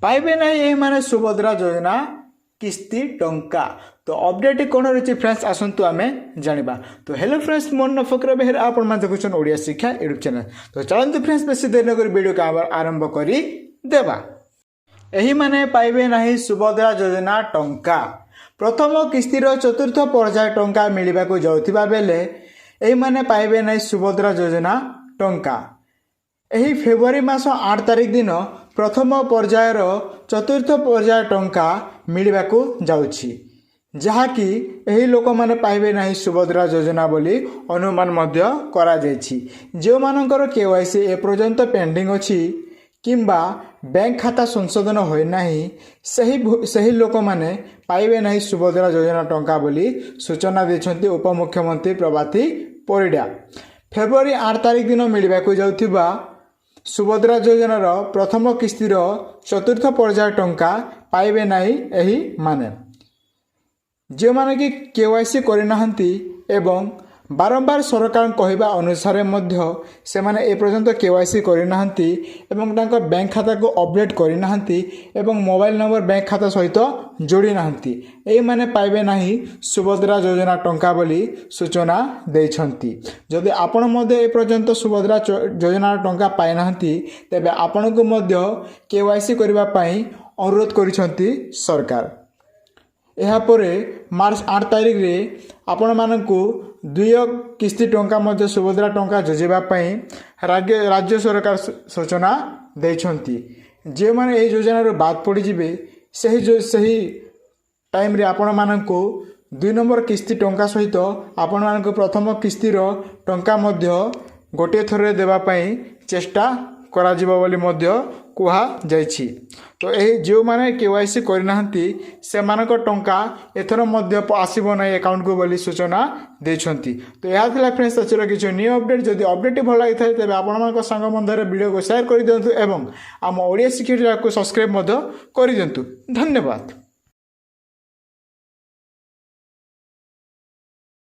पाइबे नहीं यही माने सुभद्रा योजना किस्ती टंका। तो अपडेट कौन रही फ्रेंड्स आसतु आम जाना। तो हेलो फ्रेंड्स मोर न फकर बेहर आपण देखुन ओडिया शिक्षा यूट्यूब चैनल। तो चलते फ्रेंड्स बेसी देर नक वीडियो का आरंभ कर देवा। यही माने पाइबे नहीं सुभद्रा योजना टंका। प्रथम किस्तिर चतुर्थ पर्याय टंका मिलवा जाउथिबा बेले यही माने पाइबे नहीं सुभद्रा योजना टंका। यही फेब्रुआरी मास 8 तारिख दिन प्रथम पर्यायर चतुर्थ पर्याय टंका मिलवा जाउछि, जहाँकि यही लोक माने पाइबे नहीं सुभद्रा योजना बोली अनुमान मध्य करा जायछि। जो मानकर केवाईसी ए पर्यंत पेंडिंग अछि किंबा बैंक खाता संशोधन होय नाही सही लोक माने पाइबे नहीं सुभद्रा योजना टंका बोली सूचना दैछन्ति उपमुख्यमंत्री प्रभाती परिडा। फेब्रुआरी 8 तारिख दिन मिलवा जाउथिबा सुभद्रा योजनार प्रथम किस्तिर चतुर्थ पर्याय टंका पाइबे नहीं यही माने जो माने कि केवाईसी करनाहंती एवं बारंबार सरकार कहवा अनुसार मध्य से माने ए पर्यंत केवाईसी करनाहंती एवं तांको बैंक खाता को अपडेट करनाहंती एवं मोबाइल नंबर बैंक खाता सहित जोड़ी नाहंती एई माने पाइबे नहीं सुभद्रा योजना टंका बोली सूचना दैछंती। जदि आपण मध्य ए पर्यंत सुभद्रा योजना टंका पाइ नाहंती तेबे आपण को मध्य केवाईसी करबा पई अनुरोध करिसंती सरकार। यापर मार्च 8 तारिख रे आपण मानकु 2 किस्ती टंका मध्य सुभद्रा टंका जोजेबापी राज्य सरकार सूचना देछंती। जे माने ए योजना बाद पड़ जिबे सही टाइम रे आपण मानकु 2 नंबर किस्ती टंका सहित आपण मानकु प्रथम किस्तीर टंका मध्य गोटे थरे देबा पई चेष्टा करा जिवो बोली मध्य कुहा जायछि। तो यही जो माने केवाईसी करनाहंती से मानक टंका एथर मध्य आसीबो नै अकाउंट को बोली सूचना देछंती। तो यह थिला फ्रेंड्स आजर किछु न्यू अपडेट। जदि अपडेट भल लागि थाए तबे आपण मानक संग बंधरे वीडियो को शेयर कर दियंतु एवं आम ओडिया शिक्षा को सब्सक्राइब मध्य कर दियंतु। धन्यवाद।